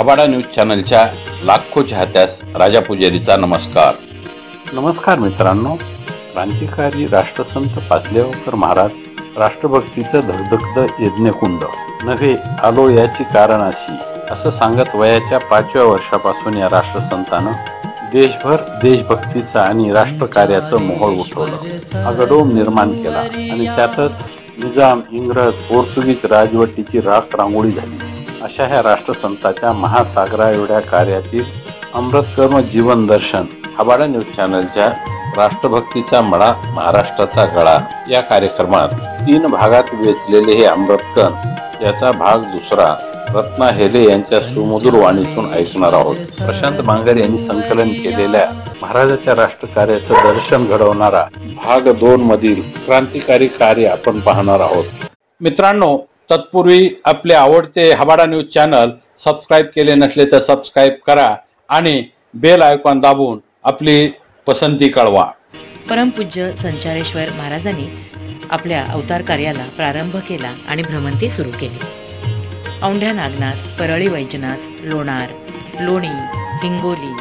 हबाडा news चॅनलच्या लाखो चाहत्यास राजा पुजारीचा नमस्कार. नमस्कार मित्रांनो. क्रांतिकारी राष्ट्रसंत पाचलेगावकर महाराज राष्ट्रभक्तीचं धगधगतं यज्ञकुंड नव्हे आलो याची कारण अशी असं सांगत वयाच्या 5व्या वर्षापासून या राष्ट्रसंतानं देशभर देशभक्तीचा आणि राष्ट्रकार्याचं मोहोळ उठवलं, अगडोम निर्माण केला आणि त्यातच निजाम, इंग्रज, पोर्तुगीज राजवटीची राख रांगोळी झाली. अशा ह्या राष्ट्रसंताच्या महासागरा एवढ्या कार्यातील अमृतकर्म जीवन दर्शन हबाडा न्यूज चॅनलच्या राष्ट्रभक्तीचा मळा महाराष्ट्राचा गळा या कार्यक्रमात 3 भागात वेचलेले हे अमृतकण याचा भाग दुसरा रत्ना हेले यांच्या सुमधुर वाणीतून ऐकणार आहोत. प्रशांत बांगर यांनी संकलन केलेल्या महाराजाच्या राष्ट्रकार्याचं दर्शन घडवणारा भाग 2 मधील क्रांतिकारी कार्य आपण पाहणार आहोत. मित्रांनो, तत्पूर्वी आपले आवडते हबाडा न्यूज चॅनल सबस्क्राईब केले नसले तर सबस्क्राईब करा आणि बेल आयकॉन दाबून आपली पसंती कळवा. परमपूज्य संचारेश्वर महाराजांनी आपल्या अवतार कार्याला प्रारंभ केला आणि भ्रमंती सुरू केली. औंढ्या नागनाथ, परळी वैजनाथ, लोणार, लोणी, हिंगोली,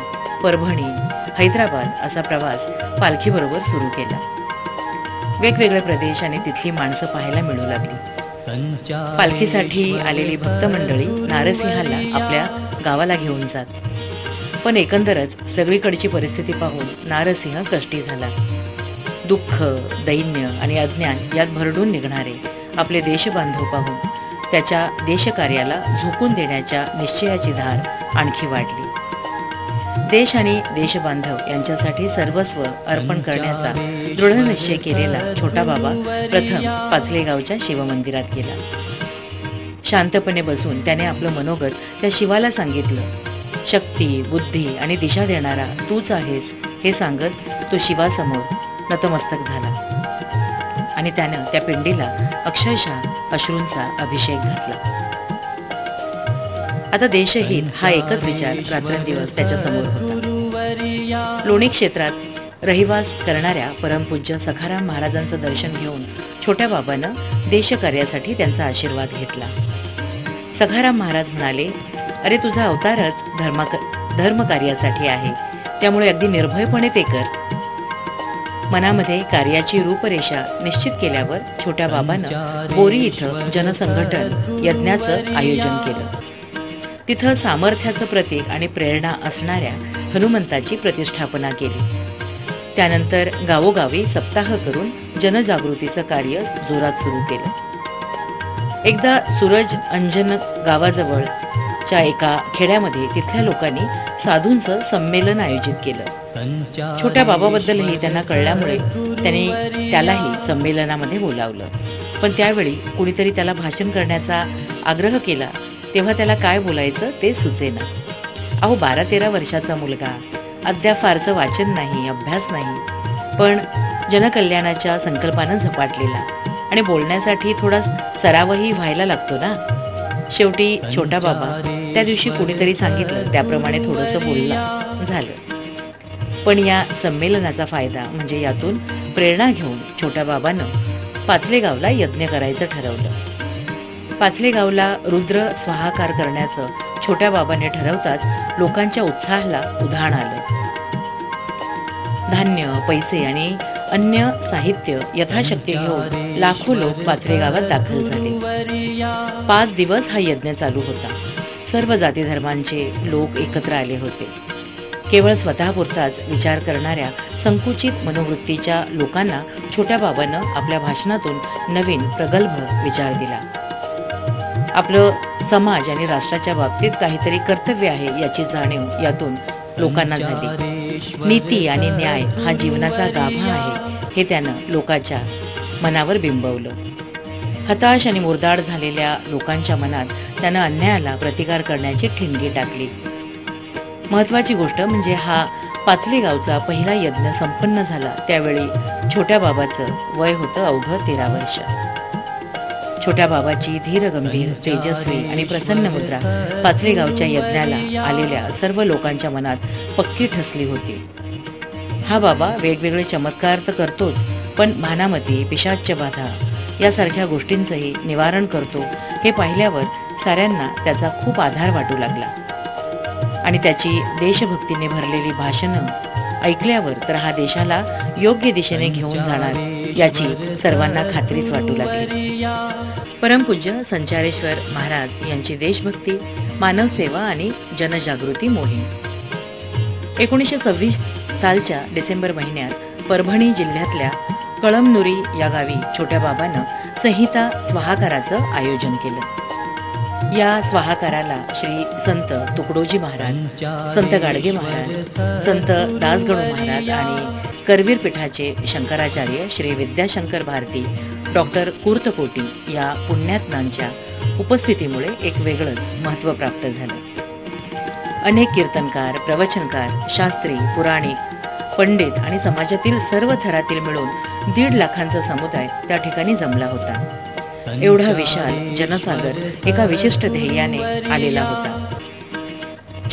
परभणी, हैदराबाद असा प्रवास पालखीबरोबर सुरू केला. वेगवेगळे प्रदेश आणि तिथली माणसं पाहायला मिळू लागली. पालखीसाठी आलेली भक्त मंडळी नारसिंहाला आपल्या गावाला घेऊन जात. पण एकंदरच सगळीकडची परिस्थिती पाहून नारसिंह कष्टी झाला. दुःख, दैन्य आणि अज्ञान यात भरडून निघणारे आपले देशबांधव पाहून त्याच्या देशकार्याला झोकून देण्याच्या निश्चयाची धार आणखी वाढली. देश आणि देशबांधव यांच्यासाठी सर्वस्व अर्पण करण्याचा दृढ निश्चय केलेला छोटा बाबा प्रथम पाचलेगावच्या शिवमंदिरात गेला. शांतपणे बसून त्याने आपलं मनोगत त्या शिवाला सांगितलं. शक्ती, बुद्धी आणि दिशा देणारा तूच आहेस हे सांगत तो शिवासमोर नतमस्तक झाला आणि त्यानं त्या पिंडीला अक्षरशः अश्रूंचा अभिषेक घातला. आता देशहित हा एकच विचार रात्रंदिवस त्याच्या समोर होता. लोणी क्षेत्रात रहिवास करणाऱ्या परमपूज्य सखाराम महाराजांचं दर्शन घेऊन छोट्या बाबानं देशकार्यासाठी त्यांचा आशीर्वाद घेतला. सखाराम महाराज म्हणाले, अरे तुझा अवतारच धर्मकार्यासाठी आहे, त्यामुळे अगदी निर्भयपणे ते कर. मनामध्ये कार्याची रूपरेषा निश्चित केल्यावर छोट्या बाबानं बोरी इथं जनसंघटन यज्ञाचं आयोजन केलं. तिथं सामर्थ्याचं प्रतीक आणि प्रेरणा असणाऱ्या हनुमंताची प्रतिष्ठापना केली. त्यानंतर गावोगावी सप्ताह करून जनजागृतीचं कार्य जोरात सुरू केलं. एकदा सूरज अंजन गावाजवळच्या एका खेड्यामध्ये तिथल्या लोकांनी साधूंचं संमेलन आयोजित केलं. छोट्या बाबाबद्दलही त्यांना कळल्यामुळे त्यांनी त्यालाही संमेलनामध्ये बोलावलं. पण त्यावेळी कुणीतरी त्याला भाषण करण्याचा आग्रह केला तेव्हा त्याला काय बोलायचं ते सुचेना. अहो, 12-13 वर्षाचा मुलगा, अद्याप फारसं वाचन नाही, अभ्यास नाही, पण जनकल्याणाच्या संकल्पानं झपाटलेला आणि बोलण्यासाठी थोडा सरावही व्हायला लागतो ना. शेवटी छोटा बाबा त्या दिवशी कुणीतरी सांगितलं त्याप्रमाणे थोडंसं बोललं झालं. पण या संमेलनाचा फायदा म्हणजे यातून प्रेरणा घेऊन छोट्या बाबानं पाचलेगावला यज्ञ करायचं ठरवलं. पाचलेगावला रुद्र स्वाहाकार करण्याचं छोट्या बाबाने ठरवताच लोकांच्या उत्साहाला उधाण आलं. धान्य, पैसे आणि अन्य साहित्य यथाशक्य घेऊन लाखो लोक पाचलेगावात दाखल झाले. 5 दिवस हा यज्ञ चालू होता. सर्व जाती धर्मांचे लोक एकत्र आले होते. केवळ स्वतःपुरताच विचार करणाऱ्या संकुचित मनोवृत्तीच्या लोकांना छोट्या बाबानं आपल्या भाषणातून नवीन प्रगल्भ विचार दिला. आपलं समाज आणि राष्ट्राच्या बाबतीत काहीतरी कर्तव्य आहे याची जाणीव यातून लोकांना झाली. नीती आणि न्याय हा जीवनाचा गाभा आहे हे त्यानं लोकांच्या मनावर बिंबवलं. हताश आणि मुरदाड झालेल्या लोकांच्या मनात त्यानं अन्यायाला प्रतिकार करण्याची ठिणगी टाकली. महत्वाची गोष्ट म्हणजे हा पाचलेगावचा पहिला यज्ञ संपन्न झाला त्यावेळी छोट्या बाबाचं वय होतं अवघं 13 वर्ष. छोट्या बाबाची धीर, गंभीर, तेजस्वी आणि प्रसन्न मुद्रा पाचलेगावच्या यज्ञाला आलेल्या सर्व लोकांच्या मनात पक्की ठसली होती. हा बाबा वेगवेगळे चमत्कार तर करतोच, पण भानामती, पिशाच्य बाधा यासारख्या गोष्टींचंही निवारण करतो हे पाहिल्यावर साऱ्यांना त्याचा खूप आधार वाटू लागला. आणि त्याची देशभक्तीने भरलेली भाषणं ऐकल्यावर तर हा देशाला योग्य दिशेने घेऊन जाणार याची सर्वांना खात्रीच वाटू लागली. परमपूज्य संचारेश्वर महाराज यांची देशभक्ती, मानवसेवा आणि जनजागृती मोहीम. 1926 सालच्या डिसेंबर महिन्यात परभणी जिल्ह्यातल्या कळमनुरी या गावी छोट्या बाबानं संहिता स्वाहाकाराचं आयोजन केलं. या स्वाहाकाराला श्री संत तुकडोजी महाराज, संत गाडगे महाराज, संत दासगणू महाराज आणि करवीर पीठाचे शंकराचार्य श्री विद्याशंकर भारती, डॉक्टर कुर्तकोटी या पुण्यात्म्यांच्या उपस्थितीमुळे एक वेगळंच महत्त्व प्राप्त झालं. अनेक कीर्तनकार, प्रवचनकार, शास्त्री, पुराणिक, पंडित आणि समाजातील सर्व थरातील मिळून 1.5 लाखांचा समुदाय त्या ठिकाणी जमला होता. एवढा विशाल जनसागर एका विशिष्ट ध्येयाने आलेला होता.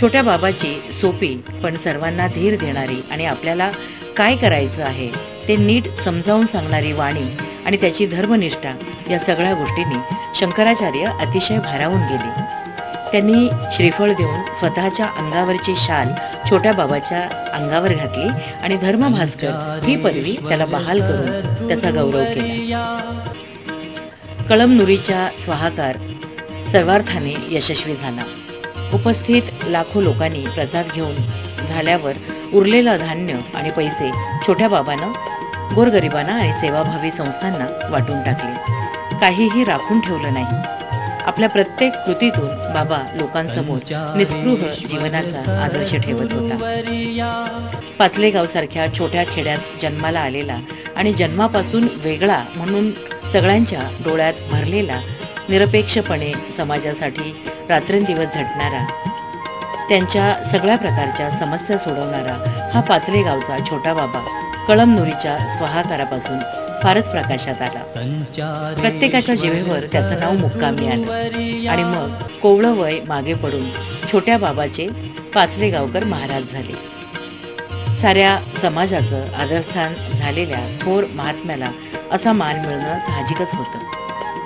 छोट्या बाबाची सोपी पण सर्वांना धीर देणारी आणि आपल्याला काय करायचं आहे ते नीट समजावून सांगणारी वाणी आणि त्याची धर्मनिष्ठा या सगळ्या गोष्टींनी शंकराचार्य अतिशय भारावून गेले. त्यांनी श्रीफळ देऊन स्वतःच्या अंगावरची शाल छोट्या बाबाच्या अंगावर घातली आणि धर्मभास्कर ही पदवी त्याला बहाल करून त्याचा गौरव केला. कळमनुरीचा स्वाहाकार सर्वार्थाने यशस्वी झाला. उपस्थित लाखो लोकांनी प्रसाद घेऊन झाल्यावर उरलेलं धान्य आणि पैसे छोट्या बाबानं गोरगरिबांना आणि सेवाभावी संस्थांना वाटून टाकले. काहीही राखून ठेवलं नाही. आपल्या प्रत्येक कृतीतून बाबा लोकांसमोर निस्पृह जीवनाचा आदर्श ठेवत होता. पाचलेगाव सारख्या छोट्या खेड्यात जन्माला आलेला आणि जन्मापासून वेगळा म्हणून सगळ्यांच्या डोळ्यात भरलेला, निरपेक्षपणे समाजासाठी रात्रंदिवस झटणारा, त्यांच्या सगळ्या प्रकारच्या समस्या सोडवणारा हा पाचलेगावचा छोटा बाबा कळमनुरीच्या स्वाहाकारापासून फारच प्रकाशात आला. प्रत्येकाच्या जिभेवर त्याचं नाव मुक्कामी आलं आणि मग कोवळं वय मागे पडून छोट्या बाबाचे पाचलेगावकर महाराज झाले. साऱ्या समाजाचं आदरस्थान झालेल्या थोर महात्म्याला असा मान मिळणं साहजिकच होतं.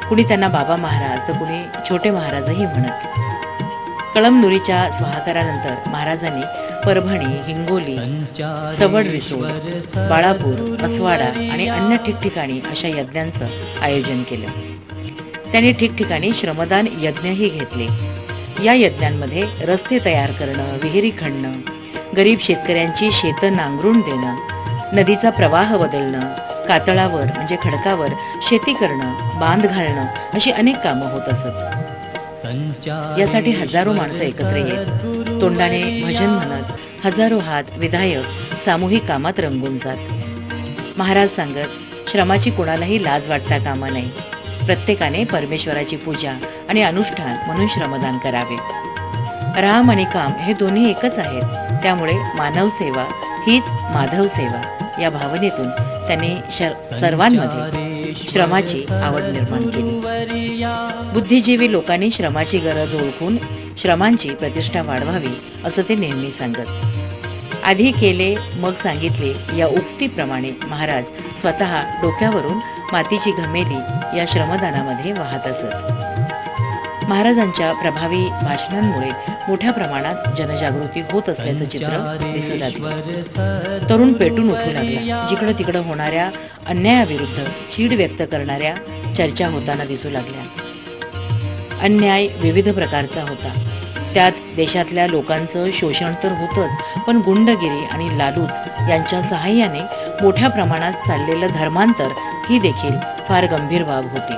कुणी त्यांना बाबा महाराज तर कुणी छोटे महाराजही म्हणत. कळमनुरीच्या स्वाहाकारानंतर महाराजांनी परभणी, हिंगोली, सवड रिसोड, बाळापूर, असवाडा आणि अन्य ठिकठिकाणी अशा यज्ञांचं आयोजन केलं. त्यांनी ठिकठिकाणी श्रमदान यज्ञही घेतले. या यज्ञांमध्ये रस्ते तयार करणं, विहिरी खणणं, गरीब शेतकऱ्यांची शेतं नांगरून देणं, नदीचा प्रवाह बदलणं, कातळावर म्हणजे खडकावर शेती करणं, बांध घालणं अशी अनेक कामं होत असत. यासाठी हजारो माणसं एकत्र येत, तोंडाने भजन म्हणत हजारो हात विधायक सामूहिक कामात रंगून जात. महाराज सांगत, श्रमाची कोणालाही लाज वाटता कामा नये. प्रत्येकाने परमेश्वराची पूजा आणि अनुष्ठान म्हणून श्रमदान करावे. राम आणि काम हे दोन्ही एकच आहेत. त्यामुळे मानव सेवा हीच माधव सेवा या भावनेतून त्यांनी सर्वांमध्ये श्रमाची आवड निर्माण केली. बुद्धिजीवी लोकांनी श्रमाची गरज ओळखून श्रमांची प्रतिष्ठा वाढवावी असं ते नेहमी सांगत. आधी केले मग सांगितले या उक्तीप्रमाणे महाराज स्वतः डोक्यावरून मातीची घमेली या श्रमदानामध्ये वाहत असत. महाराजांच्या प्रभावी भाषणांमुळे मोठ्या प्रमाणात जनजागृती होत असल्याचं चित्र दिसू लागलं. तरुण पेटून उठू लागला. जिकडं तिकडं होणाऱ्या अन्यायाविरुद्ध चीड व्यक्त करणाऱ्या चर्चा होताना दिसू लागल्या. अन्याय विविध प्रकारचा होता. त्यात देशातल्या लोकांचं शोषण तर होतंच, पण गुंडगिरी आणि लालूच यांच्या सहाय्याने मोठ्या प्रमाणात चाललेलं धर्मांतर ही देखील फार गंभीर बाब होती.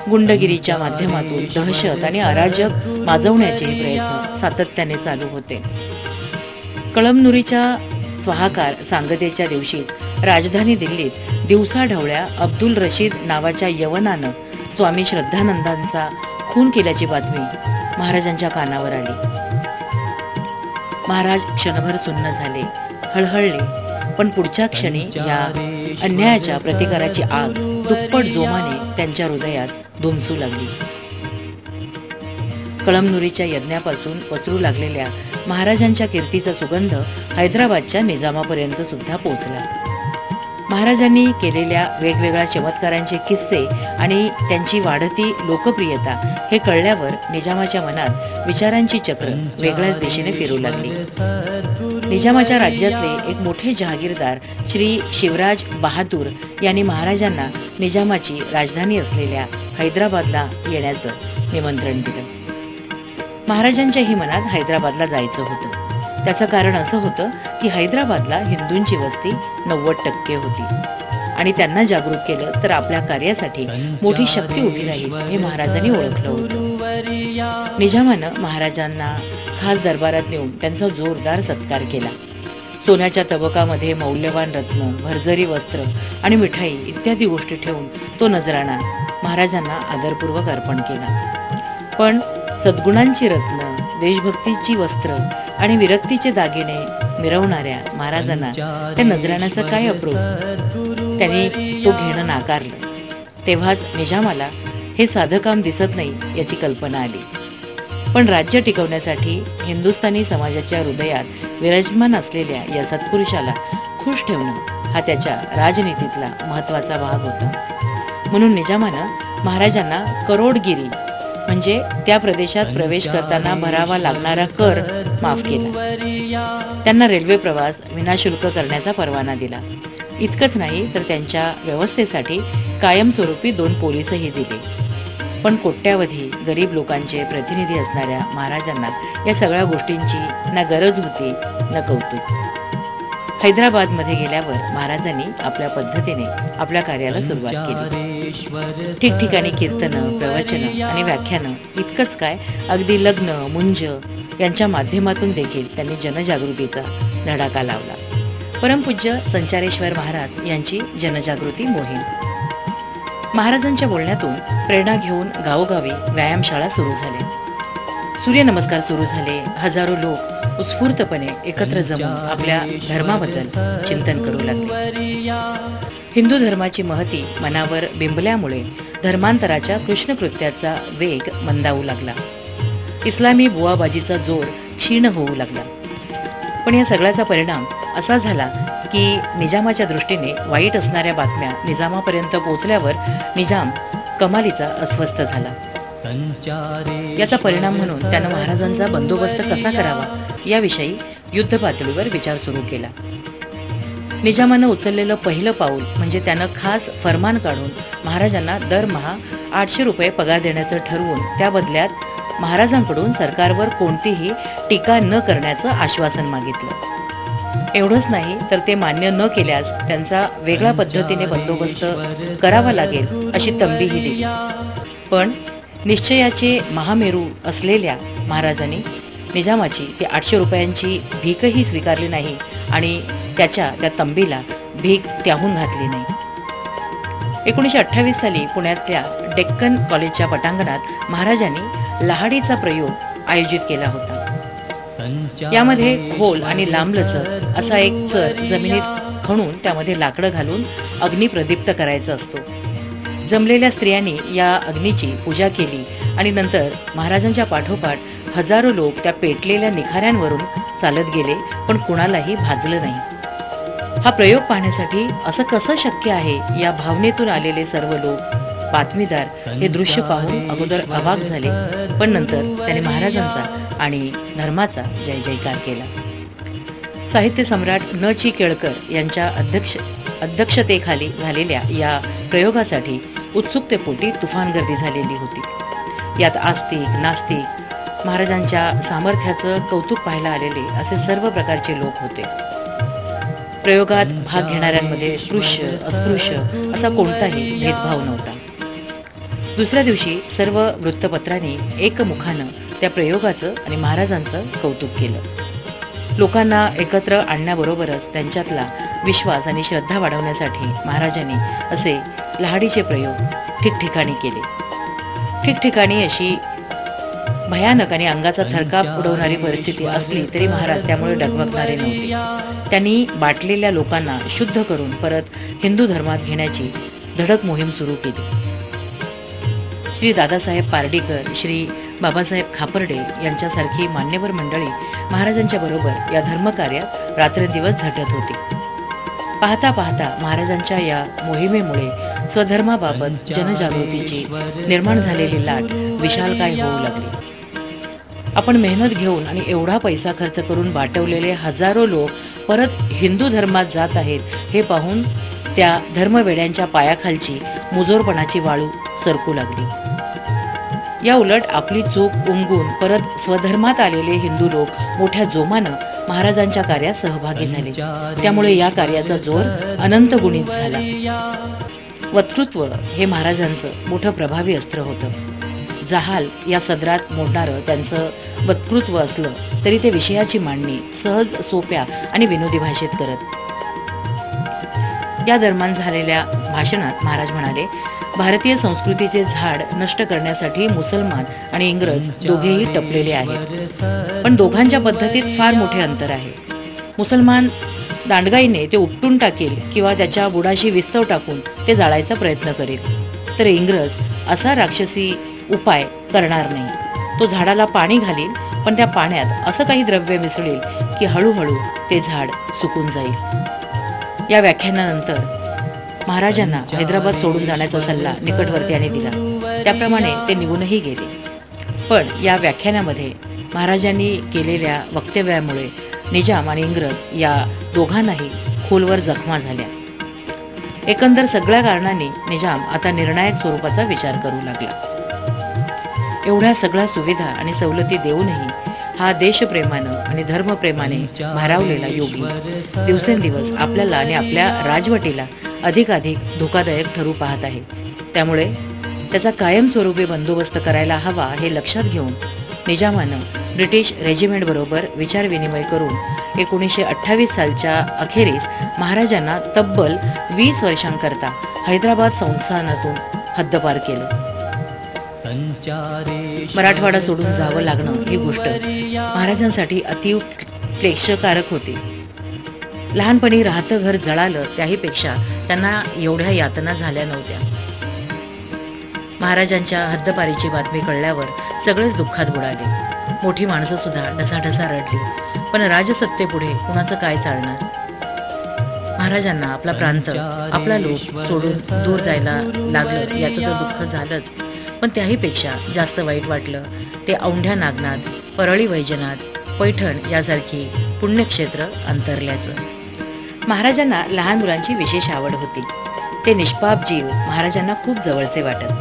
गुंडगिरीच्या माध्यमातून दहशत आणि अराजक माजवण्याचे प्रयत्न सातत्याने चालू होते. कळमनुरीच्या स्वाहाकार सांगतेच्या दिवशीच राजधानी दिल्लीत दिवसाढवळ्या अब्दुल रशीद नावाच्या यवनानं स्वामी श्रद्धानंदांचा खून केल्याची बातमी महाराजांच्या कानावर आली. महाराज क्षणभर सुन्न झाले, हळहळले, पण पुढच्या क्षणी या अन्यायाच्या प्रतिकाराची आग दुप्पट जोमाने त्यांच्या हृदयात धुमसू लागली. कळमनुरीच्या यज्ञापासून पसरू लागलेल्या महाराजांच्या कीर्तीचा सुगंध हैदराबादच्या निजामापर्यंत सुद्धा पोहोचला. महाराजांनी केलेल्या वेगवेगळ्या चमत्कारांचे किस्से आणि त्यांची वाढती लोकप्रियता हे कळल्यावर निजामाच्या मनात विचारांची चक्र वेगळ्याच दिशेने फिरू लागली. निजामाच्या राज्यातले एक मोठे जहागीरदार श्री शिवराज बहादूर यांनी महाराजांना निजामाची राजधानी असलेल्या हैदराबादला येण्याचं निमंत्रण दिलं. महाराजांच्याही मनात हैदराबादला जायचं होतं. त्याचं कारण असं होतं की हैदराबादला हिंदूंची वस्ती 90% होती आणि त्यांना जागृत केलं तर आपल्या कार्यासाठी मोठी शक्ती उभी राहील हे महाराजांनी ओळखलं होतं. निजामानं महाराजांना खास दरबारात नेऊन त्यांचा जोरदार सत्कार केला. सोन्याच्या तबकामध्ये मौल्यवान रत्न, भरजरी वस्त्र आणि मिठाई इत्यादी गोष्टी ठेवून तो नजराणा महाराजांना आदरपूर्वक अर्पण केला. पण सद्गुणांची रत्न, देशभक्तीची वस्त्र आणि विरक्तीचे दागिने मिरवणाऱ्या महाराजांना त्या नजराण्याचं काय अप्रूप. त्यांनी तो घेणं नाकारलं. तेव्हाच निजामाला हे साधं काम दिसत नाही याची कल्पना आली. पण राज्य टिकवण्यासाठी हिंदुस्थानी समाजाच्या हृदयात विराजमान असलेल्या या सत्पुरुषाला खुश ठेवणं हा त्याच्या राजनीतीतला महत्वाचा भाग होता. म्हणून निजामानं महाराजांना करोडगिरी म्हणजे त्या प्रदेशात प्रवेश करताना भरावा लागणारा कर माफ केला. त्यांना रेल्वे प्रवास विनाशुल्क करण्याचा परवाना दिला. इतकंच नाही तर त्यांच्या व्यवस्थेसाठी कायमस्वरूपी 2 पोलीसही दिले. पण कोट्यावधी गरीब लोकांचे प्रतिनिधी असणाऱ्या महाराजांना या सगळ्या गोष्टींची ना गरज होती ना कौतुक. हैदराबादमध्ये गेल्यावर महाराजांनी आपल्या पद्धतीने आपल्या कार्याला सुरुवात केली. ठिकठिकाणी कीर्तनं, प्रवचनं आणि व्याख्यानं इतकंच काय अगदी लग्न, मुंज यांच्या माध्यमातून देखील त्यांनी जनजागृतीचा धडाका लावला. परमपूज्य संचारेश्वर महाराज यांची जनजागृती मोहीम. महाराजांच्या बोलण्यातून प्रेरणा घेऊन गावोगावी व्यायामशाळा सुरू झाल्या. सूर्यनमस्कार सुरू झाले. हजारो लोक उत्स्फूर्तपणे एकत्र जमून आपल्या धर्माबद्दल चिंतन करू लागले. हिंदू धर्माची महती मनावर बिंबल्यामुळे धर्मांतराच्या कृष्णकृत्याचा वेग मंदावू लागला. इस्लामी बुवाबाजीचा जोर क्षीण होऊ लागला. पण या सगळ्याचा परिणाम असा झाला की निजामाच्या दृष्टीने वाईट असणाऱ्या बातम्या निजामापर्यंत पोहोचल्यावर निजाम कमालीचा अस्वस्थ झाला. याचा परिणाम म्हणून त्यानं महाराजांचा बंदोबस्त कसा करावा याविषयी युद्ध पातळीवर विचार सुरू केला. निजामानं उचललेलं पहिलं पाऊल म्हणजे त्यानं खास फरमान काढून महाराजांना दरमहा 800 रुपये पगार देण्याचं ठरवून त्या बदल्यात महाराजांकडून सरकारवर कोणतीही टीका न करण्याचं आश्वासन मागितलं. एवढंच नाही तर ते मान्य न केल्यास त्यांचा वेगळ्या पद्धतीने बंदोबस्त करावा लागेल अशी तंबीही दिली. पण निश्चयाचे महामेरू असलेल्या महाराजांनी निजामाची ती 800 रुपयांची भीकही स्वीकारली नाही आणि त्या तंबीला भीक त्याहून घातली नाही. 1928 साली पुण्यातल्या डेक्कन कॉलेजच्या पटांगणात महाराजांनी लहाडीचा प्रयोग आयोजित केला होता. यामध्ये खोल आणि लांबलचक असा एक चर जमिनीत खणून त्यामध्ये लाकडं घालून अग्नी प्रदीप्त करायचा असतो. जमलेल्या स्त्रियांनी या अग्नीची पूजा केली आणि नंतर महाराजांच्या पाठोपाठ हजारो लोक त्या पेटलेल्या निखाऱ्यांवरून चालत गेले, पण कुणालाही भाजलं नाही. हा प्रयोग पाहण्यासाठी असं कसं शक्य आहे या भावनेतून आलेले सर्व लोक, बातमीदार हे दृश्य पाहून अगोदर अवाक झाले, पण नंतर त्याने महाराजांचा आणि धर्माचा जय जयकार केला. साहित्य सम्राट न. चि. केळकर यांच्या अध्यक्षतेखाली झालेल्या या प्रयोगासाठी उत्सुकतेपोटी तुफान गर्दी झालेली होती. यात आस्तिक, नास्तिक, महाराजांच्या सामर्थ्याचं कौतुक पाहायला आलेले असे सर्व प्रकारचे लोक होते. प्रयोगात भाग घेणाऱ्यांमध्ये स्पृश्य, अस्पृश्य असा कोणताही भेदभाव नव्हता. दुसऱ्या दिवशी सर्व वृत्तपत्रांनी एकमुखानं त्या प्रयोगाचं आणि महाराजांचं कौतुक केलं. लोकांना एकत्र आणण्याबरोबरच त्यांच्यातला विश्वास आणि श्रद्धा वाढवण्यासाठी महाराजांनी असे लहाडीचे प्रयोग ठिकठिकाणी केले. ठिकठिकाणी अशी भयानक आणि अंगाचा थरकाप उडवणारी परिस्थिती असली तरी महाराज त्यामुळे डगमगणारे नव्हते. त्यांनी बाटलेल्या लोकांना शुद्ध करून परत हिंदू धर्मात घेण्याची धडक मोहीम सुरू केली. श्री दादासाहेब पार्डीकर, श्री बाबासाहेब खापर्डे यांच्यासारखी मान्यवर मंडळी महाराजांच्या बरोबर या धर्मकार्यात रात्रंदिवस झटत होती. पाहता पाहता महाराजांच्या या मोहिमेमुळे स्वधर्माबाबत जनजागृतीची निर्माण झालेली लाट विशालकाय होऊ लागली. आपण मेहनत घेऊन आणि एवढा पैसा खर्च करून वाटवलेले हजारो लोक परत हिंदू धर्मात जात आहेत हे पाहून त्या धर्मवेड्यांच्या पायाखालची मुजोरपणाची वाळू सरकू लागली. या उलट आपली चूक उमगून परत स्वधर्मात आलेले हिंदू लोक मोठ्या जोमानं महाराजांच्या कार्यात सहभागी झाले. त्यामुळे या कार्याचा जोर अनंत गुणित झाला. वक्तृत्व हे महाराजांचं मोठं प्रभावी अस्त्र होतं. जहाल या सदरात मोडणारं त्यांचं वक्तृत्व असलं तरी ते विषयाची मांडणी सहज, सोप्या आणि विनोदी भाषेत करत. या दरम्यान झालेल्या भाषणात महाराज म्हणाले, भारतीय संस्कृतीचे झाड नष्ट करण्यासाठी मुसलमान आणि इंग्रज दोघेही टपलेले आहेत. पण दोघांच्या पद्धतीत फार मोठे अंतर आहे. मुसलमान दांडगाईने ते उपटून टाकेल किंवा त्याच्या बुडाशी विस्तव टाकून ते जाळायचा प्रयत्न करेल, तर इंग्रज असा राक्षसी उपाय करणार नाही. तो झाडाला पाणी घालील, पण त्या पाण्यात असं काही द्रव्य मिसळेल की हळूहळू ते झाड सुकून जाईल. या व्याख्यानानंतर महाराजांना हैदराबाद सोडून जाण्याचा सल्ला निकटवर्तीयाने दिला. त्याप्रमाणे ते निघूनही गेले. पण या व्याख्यानामध्ये महाराजांनी केलेल्या वक्तव्यामुळे निजाम आणि इंग्रज या दोघांनाही खोलवर जखमा झाल्या. एकंदर सगळ्या कारणांनी निजाम आता निर्णायक स्वरूपाचा विचार करू लागला. एवढ्या सगळ्या सुविधा आणि सवलती देऊनही हा देशप्रेमानं आणि धर्मप्रेमाने भारावलेला योगी दिवसेंदिवस आपल्याला आणि आपल्या राजवटीला अधिकाधिक धोकादायक ठरू पाहत आहे. त्यामुळे त्याचा कायमस्वरूपी बंदोबस्त करायला हवा हे लक्षात घेऊन निजामानं ब्रिटिश रेजिमेंट बरोबर विचारविनिमय करून 1928 सालच्या अखेरीस महाराजांना तब्बल 20 वर्षांकरता हैदराबाद संस्थानातून हद्दपार केलं. मराठवाडा सोडून जावं लागणं ही गोष्ट महाराजांसाठी अतिव क्लेशकारक होती. लहानपणी राहतं घर जळालं त्याहीपेक्षा त्यांना एवढ्या यातना झाल्या नव्हत्या. महाराजांच्या हद्दपारीची बातमी कळल्यावर सगळेच दुःखात बुडाले. मोठी माणसं सुद्धा ढसाढसा रडली. पण राजसत्तेपुढे कुणाचं काय चालणार? महाराजांना आपला प्रांत, आपला लोक सोडून दूर जायला लागलं याचं तर दुःख झालंच, पण त्याहीपेक्षा जास्त वाईट वाटलं ते औंढ्या नागनाथ, परळी वैजनाथ, पैठण यासारखी पुण्यक्षेत्र अंतरल्याचं. महाराजांना लहान मुलांची विशेष आवड होती. ते निष्पाप जीव महाराजांना खूप जवळचे वाटत.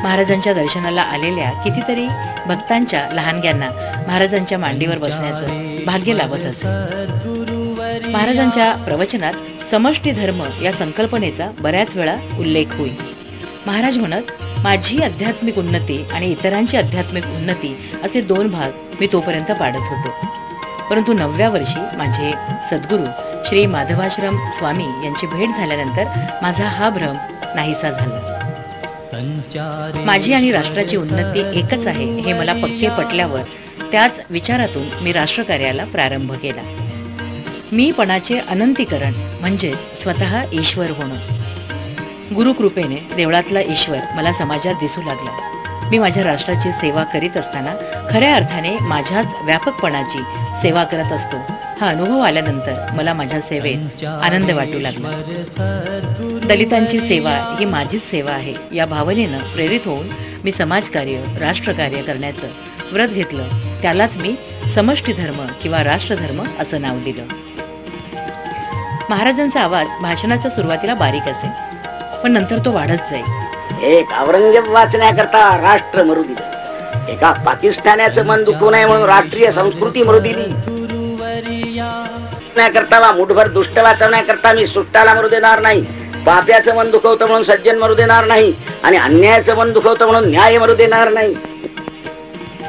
महाराजांच्या दर्शनाला आलेल्या कितीतरी भक्तांच्या लहानग्यांना महाराजांच्या मांडीवर बसण्याचं भाग्य लाभत असे. महाराजांच्या प्रवचनात समष्टी धर्म या संकल्पनेचा बऱ्याच वेळा उल्लेख होईल. महाराज म्हणत, माझी आध्यात्मिक उन्नती आणि इतरांची आध्यात्मिक उन्नती असे 2 भाग मी तोपर्यंत पाडत होतो. परंतु 9व्या वर्षी माझे सद्गुरू श्री माधवाश्रम स्वामी यांची भेट झाल्यानंतर माझा हा भ्रम नाहीसा झाला. माझी आणि राष्ट्राची उन्नती एकच आहे हे मला पक्के पटल्यावर त्याच विचारातून मी राष्ट्रकार्याला प्रारंभ केला. मीपणाचे अनंतीकरण म्हणजेच स्वतः ईश्वर होणं. गुरुकृपेने देवळातला ईश्वर मला समाजात दिसू लागला. मी माझ्या राष्ट्राची सेवा करीत असताना खऱ्या अर्थाने माझ्याच व्यापकपणाची सेवा करत असतो हा अनुभव आल्यानंतर मला माझ्या सेवेत आनंद वाटू लागला. दलितांची सेवा ही माझीच सेवा आहे या भावनेनं प्रेरित होऊन मी समाजकार्य, राष्ट्रकार्य करण्याचं व्रत घेतलं. त्यालाच मी समष्टी धर्म किंवा राष्ट्रधर्म असं नाव दिलं. महाराजांचा आवाज भाषणाच्या सुरुवातीला बारीक असेल, पण नंतर तो वाढत जाईल. एक औरंगजेब वाचण्याकरता राष्ट्र मरू दिलं. एका पाकिस्तानाचं मन दुखू नये म्हणून राष्ट्रीय संस्कृती मरू दिली. करता मुठभर दुष्ट वाचवण्याकरता मी सुट्टाला मरू देणार नाही. पाप्याचं मन दुखवतं म्हणून सज्जन मरू देणार नाही आणि अन्यायाचं मन दुखवतं म्हणून न्याय मरू देणार नाही.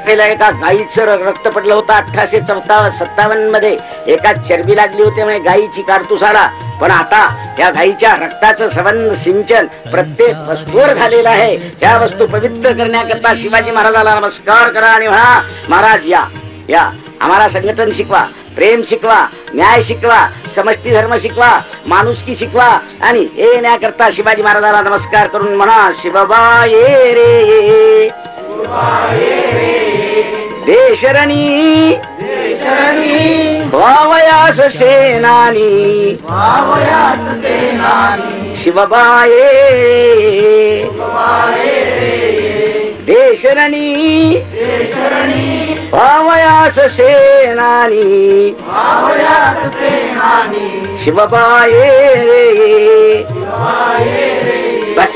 एका गायीचं रक्त पडलं होतं 1857 मध्ये. एका चरबी लागली होती म्हणजे गायीची कारतुसाला. पण आता या गायीच्या रक्ताचं संबंध सिंचन प्रत्येक वस्तूवर झालेलं आहे. त्या वस्तू पवित्र करण्याकरता शिवाजी महाराजाला नमस्कार करा आणि म्हणा, महाराज या आम्हाला संघटन शिकवा, प्रेम शिकवा, न्याय शिकवा, समष्टी धर्म शिकवा, माणुसकी शिकवा आणि हे येण्याकरता शिवाजी महाराजाला नमस्कार करून म्हणा, शिवबा ये रे देशरणी वावयास सेनानी शिवबाये देशरणी वावयास सेनानी शिवबाये बस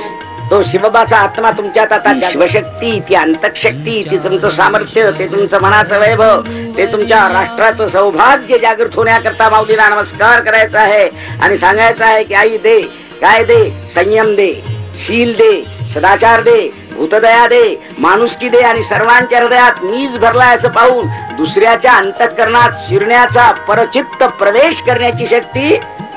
तो शिवबाचा आत्मा तुमच्यात आता शिवशक्ती, ती अंतशक्ती, ती तुमचं सामर्थ्य, ते तुमचं मनाचं वैभव, ते तुमच्या राष्ट्राचं सौभाग्य जागृत होण्याकरता माऊलीला नमस्कार करायचा आहे आणि सांगायचं आहे की आई दे, काय दे, संयम दे, शील दे, सदाचार दे, भूतदया दे, माणुसकी दे आणि सर्वांच्या हृदयात मीच भरला असं पाहून दुसऱ्याच्या अंतःकरणात शिरण्याचा परचित्त प्रवेश करण्याची शक्ती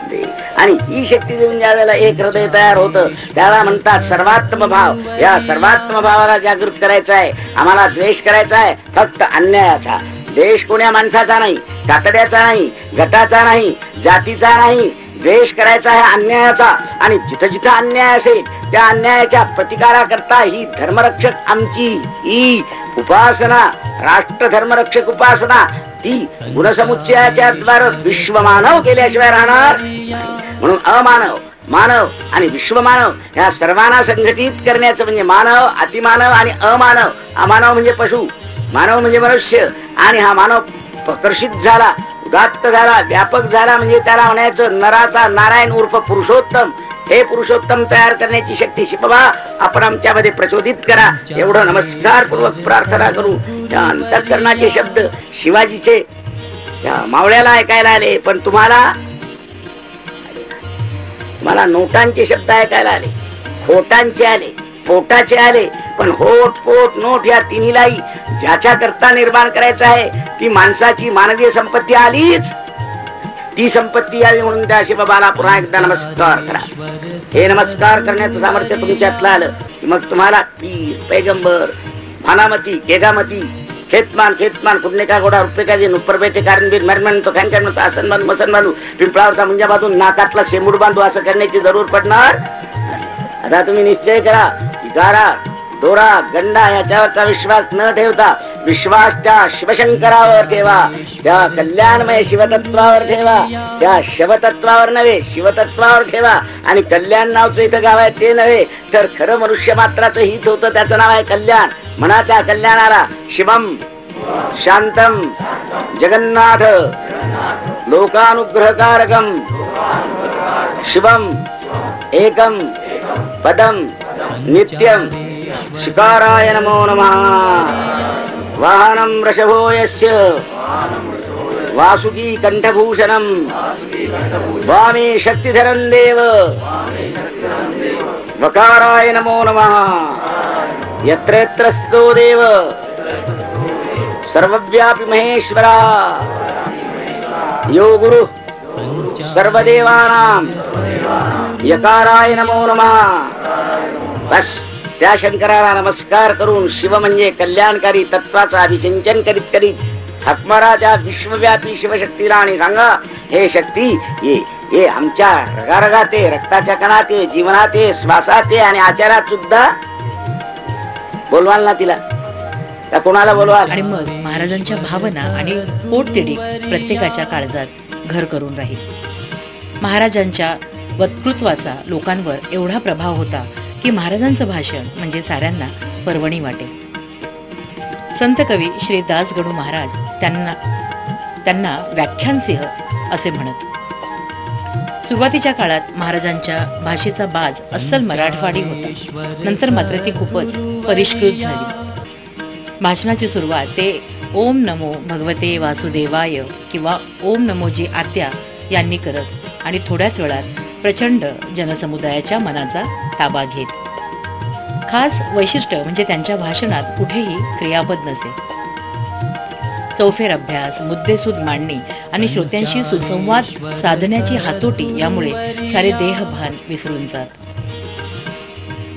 दे. आणि ही शक्ती देऊन ज्या वेळेला एक हृदय तयार होतं त्याला म्हणतात सर्वात्म भाव. या सर्वात्म भावाला जागृत करायचा आहे. आम्हाला द्वेष करायचा आहे फक्त अन्यायाचा. द्वेष कोण्या माणसाचा नाही, कातड्याचा नाही, गटाचा नाही, जातीचा नाही. द्वेष करायचा आहे अन्यायाचा. आणि जिथं जिथं अन्याय असेल त्या अन्यायाच्या प्रतिकाराकरता ही धर्मरक्षक आमची ही उपासना, राष्ट्र धर्मरक्षक उपासना, ती गुणसमुच्चयाच्या द्वारे विश्वमानव केल्याशिवाय राहणार. म्हणून अमानव, मानव आणि विश्वमानव या सर्वांना संघटित करण्याचं म्हणजे मानव, अतिमानव आणि अमानव. अमानव म्हणजे पशु, मानव म्हणजे मनुष्य. आणि हा मानव प्रकर्षित झाला, उदात्त झाला, व्यापक झाला म्हणजे त्याला म्हणायचं नराचा नारायण उर्फ पुरुषोत्तम. हे पुरुषोत्तम तयार करण्याची शक्ती शिवबा आपण आमच्यामध्ये प्रचोदित करा. एवढं नमस्कार पूर्वक प्रार्थना करू. त्या अंतःकरणाचे शब्द शिवाजीचे त्या मावळ्याला ऐकायला आले, पण तुम्हाला नोटांचे शब्द ऐकायला आले, खोटांचे आले, पोटाचे आले. पण होट, पोट, नोट या तिन्हीलाही ज्याच्या करता निर्माण करायचं आहे ती माणसाची मानवीय संपत्ती आलीच. ती संपत्ती आली म्हणून त्या शिवबाला पुन्हा एकदा नमस्कार करा. हे नमस्कार करण्याचं सामर्थ्य तुमच्यातलं आलं की मग तुम्हाला पीर, पैगंबर, भानामती, केगामती, खेतमान, कुठले का घोडा रुपये का जे नुपर बेटे कारणबीर मरमन तो खॅन म्हणतो आसन बांधू, मसन बांधू, पिंपळावरचा मुंजा बांधून नाकातला शेंबूड बांधू असं करण्याची जरूर पडणार. आता तुम्ही निश्चय करा की गारा, दोरा, गंडा याच्यावरचा विश्वास न ठेवता विश्वास त्या शिवशंकरावर ठेवा, त्या कल्याणमय शिवतत्वावर ठेवा. त्या शिवतत्वावर नव्हे, शिवतत्वावर ठेवा. आणि कल्याण नावचं इथं गाव आहे ते नव्हे तर खरं मनुष्य मात्राचं हित होतं, त्याचं नाव आहे कल्याण. म्हणा त्या कल्याणाला शिवम शांतम जगन्नाथ लोकानुग्रहकारकम शिवम एकम पदम नित्यम शिकाराय नमो नमः. वाहनम वृषभो यस्य वासुकी कंठभूषणम वामे शक्तिधरं देव वकाराय नमो नमः. यत्र यत्र स्थितो देव सर्वव्यापी महेश्वरा यो गुरु सर्वदेवानां यकाराय नमो नमः. बस त्या शंकराला नमस्कार करून शिव म्हणजे कल्याणकारी तत्वाचं अभिसिंचन करीत करीत हाकमारा त्या विश्वव्यापी शिवशक्तीला आणि सांगा हे शक्ती ये आमच्या रगारगात आहे, रक्ताच्या कणात आहे, जीवनात आहे, श्वासात आहे आणि आचारात सुद्धा. बोलवाल ना तिला त्या कोणाला बोलवाल. आणि मग महाराजांच्या भावना आणि पोटतिडी प्रत्येकाच्या काळजात घर करून राहील. महाराजांच्या वक्तृत्वाचा लोकांवर एवढा प्रभाव होता की महाराजांचं भाषण म्हणजे साऱ्यांना पर्वणी वाटे. संत कवी श्री दासगणू महाराज त्यांना व्याख्यानसिंह असे म्हणत. सुरुवातीच्या काळात महाराजांच्या भाषेचा बाज अस्सल मराठवाडी होता. नंतर मात्र ती खूपच परिष्कृत झाली. भाषणाची सुरुवात ते ओम नमो भगवते वासुदेवाय किंवा ओम नमोजी आत्या यांनी करत आणि थोड्याच वेळात प्रचंड जनसमुदायाच्या मनाचा ताबा घेत. खास वैशिष्ट्य म्हणजे त्यांच्या भाषणात कुठेही क्रियापद नसे. चौफेर अभ्यास, मुद्देसूद मांडणी आणि श्रोत्यांशी सुसंवाद साधण्याची हातोटी यामुळे सारे देहभान विसरून जात.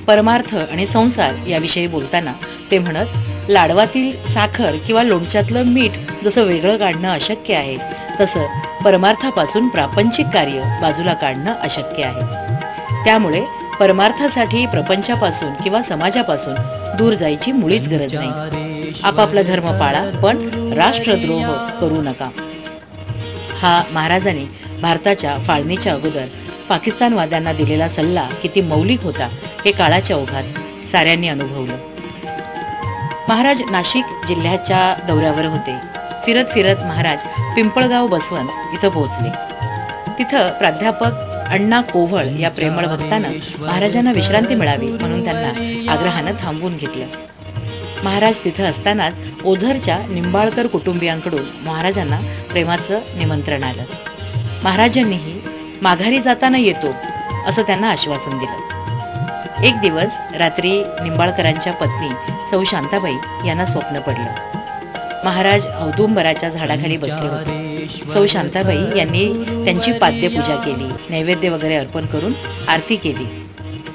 परमार्थ आणि संसार याविषयी बोलताना ते म्हणत लाडवातील साखर किंवा लोणच्यातलं मीठ जसं वेगळं काढणं अशक्य आहे तसं परमार्थापासून प्रापंचिक कार्य बाजूला काढणं अशक्य आहे. त्यामुळे परमार्थासाठी प्रपंचापासून किंवा समाजापासून दूर जायची मुळीच गरज नाही. आपापला धर्म पाळा पण राष्ट्रद्रोह करू नका. हा महाराजांनी भारताच्या फाळणीच्या अगोदर पाकिस्तानवाद्यांना दिलेला सल्ला किती मौलिक होता हे काळाच्या ओघात साऱ्यांनी अनुभवलं. महाराज नाशिक जिल्ह्याच्या दौऱ्यावर होते. फिरत फिरत महाराज पिंपळगाव बसवंत इथं पोहोचले. तिथं प्राध्यापक अण्णा कोव्हळ या प्रेमळ भक्तानं महाराजांना विश्रांती मिळावी म्हणून त्यांना आग्रहानं थांबवून घेतलं. महाराज तिथं असतानाच ओझरच्या निंबाळकर कुटुंबियांकडून महाराजांना प्रेमाचं निमंत्रण आलं. महाराजांनीही माघारी जाताना येतो असं त्यांना आश्वासन दिलं. एक दिवस रात्री निंबाळकरांच्या पत्नी सौ शांताबाई यांना स्वप्न पडलं. महाराज औदुंबराच्या झाडाखाली बसले होते. सौ शांताबाई यांनी त्यांची पाद्यपूजा केली, नैवेद्य वगैरे अर्पण करून आरती केली.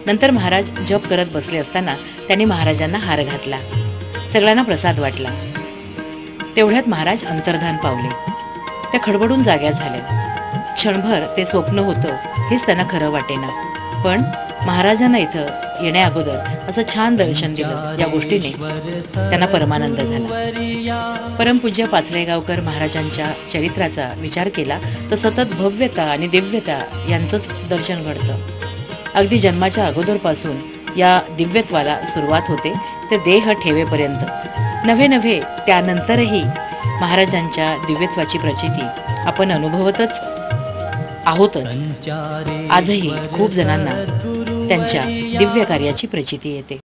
नंतर महाराज जप करत बसले असताना त्यांनी महाराजांना हार घातला. सगळ्यांना प्रसाद वाटला. तेवढ्यात महाराज अंतर्धान पावले. त्या खडबडून जाग्या झाल्या. क्षणभर ते स्वप्न होतं हेच त्यांना खरं वाटेना. पण महाराजांना इथं येण्या अगोदर असं छान दर्शन दिलं या गोष्टीने त्यांना परमानंद झाला. परमपूज्य पाचलेगावकर महाराजांच्या चरित्राचा विचार केला तर सतत भव्यता आणि दिव्यता यांचंच दर्शन घडतं. अगदी जन्माच्या अगोदरपासून या दिव्यत्वाला सुरुवात होते ते देह ठेवेपर्यंत. नव्हे त्यानंतरही महाराजांच्या दिव्यत्वाची प्रचिती आपण अनुभवतच आहोतच. आजही खूप जणांना त्यांच्या दिव्य कार्याची प्रचिती येते.